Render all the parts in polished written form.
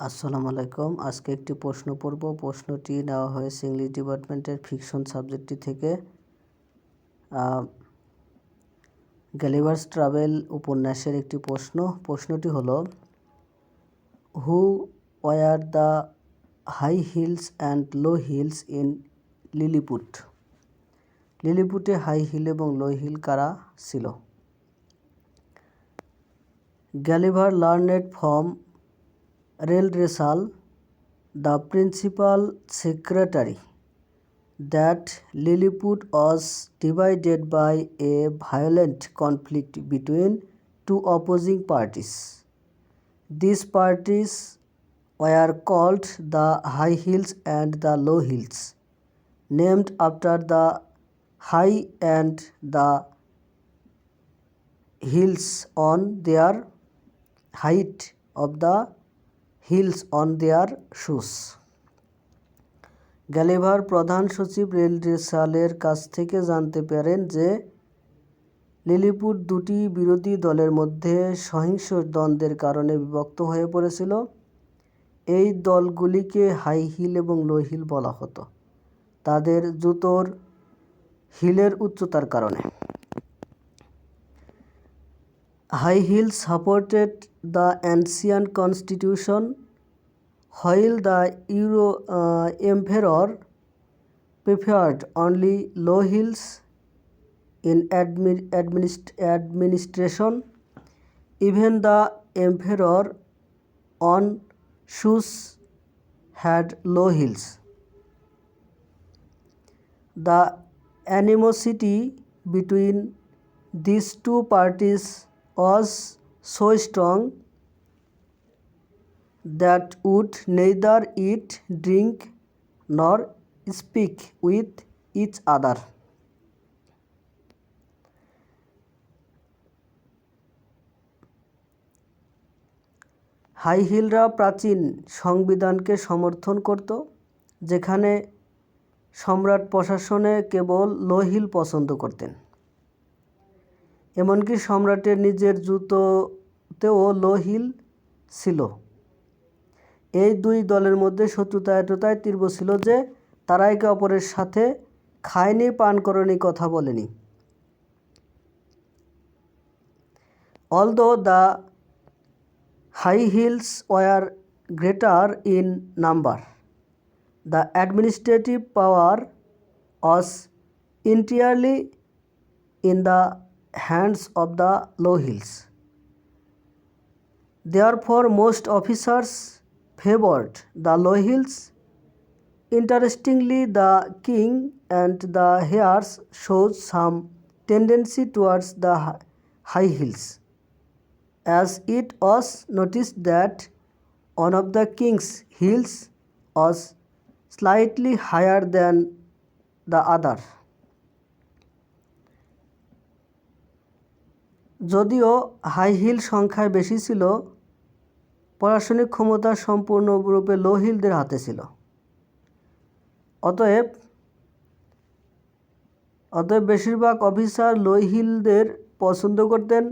আসসালামু আলাইকুম। আজকে একটি প্রশ্ন পড়ব। প্রশ্নটি নেওয়া হয়েছে ইংলিশ ডিপার্টমেন্টের ফিকশন সাবজেক্টটি থেকে। গ্যালিভার্স ট্রাভেল উপন্যাসের একটি প্রশ্ন। প্রশ্নটি হলো, who were the high heels and low heels in Lilliput? লিলিপুটে হাই হিল এবং লো হিল কারা ছিল? Gulliver learned from Reldresal, the principal secretary, that Lilliput was divided by a violent conflict between two opposing parties. These parties were called the High Hills and the Low Hills, named after the high and the hills on their height of the hills on their shoes. Gulliver প্রধান সচিব রেলড্রেসালের কাছ থেকে জানতে পারেন যে lilliput দুটি বিরোধী দলের মধ্যে সহিংস দ্বন্দ্বের কারণে বিভক্ত হয়ে পড়েছিল। এই দলগুলিকে হাই হিল এবং লো হিল বলা হতো তাদের জুতোর হিলের উচ্চতার কারণে। High hills supported the ancient constitution, while the emperor preferred only low hills in administration. Even the emperor on shoes had low heels. The animosity between these two parties was so strong that would neither eat, drink, nor speak with each other. High হিলরা প্রাচীন সংবিধানকে সমর্থন করত, যেখানে সম্রাট প্রশাসনে কেবল লো hill পছন্দ করতেন। এমনকি সম্রাটের নিজের জুতোতেও লো হিল ছিল। এই দুই দলের মধ্যে শত্রুতা এতটাই তীব্র ছিল যে তারা একে অপরের সাথে খায়নি, পান করেনি, কথা বলেনি। Although the high hills were greater in number, the administrative power was entirely in the hands of the low hills. Therefore, most officers favored the low hills. Interestingly, the king and the heirs showed some tendency towards the high hills, as it was noticed that one of the king's heels was slightly higher than the other. যদিও high heel সংখ্যায় বেশি ছিল, প্রশাসনিক ক্ষমতা সম্পূর্ণরূপে লো হিলদের হাতে ছিল। অতএব বেশিরভাগ অফিসার লো হিলদের পছন্দ করতেন।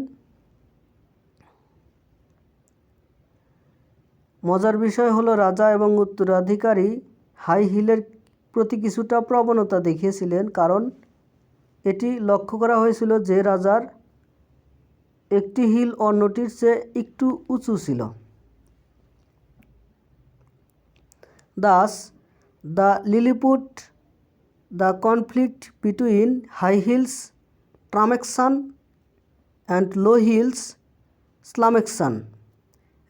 মজার বিষয় হলো, রাজা এবং উত্তরাধিকারী হাই হিলের প্রতি কিছুটা প্রবণতা দেখিয়েছিলেন, কারণ এটি লক্ষ্য করা হয়েছিল যে রাজার একটি হিল অন্যটির চেয়ে একটু উঁচু ছিল। Thus, the conflict between high hills Tramaxan and low hills Slamaxan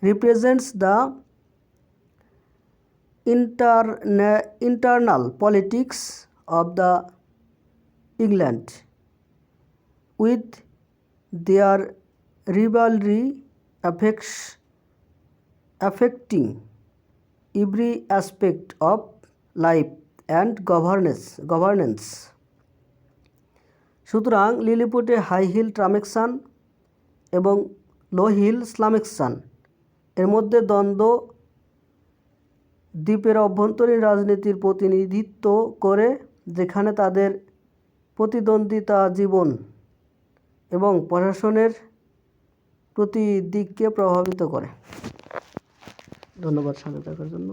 represents the internal politics of the England, with their rivalry affecting every aspect of life and governance. সুতরাং লিলিপুটে হাই হিল ট্রামেক্সান এবং low hill স্লামেক্সান এর মধ্যে দ্বন্দ্ব দ্বীপের অভ্যন্তরীণ রাজনীতির প্রতিনিধিত্ব করে, যেখানে তাদের প্রতিদ্বন্দ্বিতা জীবন এবং প্রশাসনের প্রতি দিককে প্রভাবিত করে। ধন্যবাদ সাথে থাকার জন্য।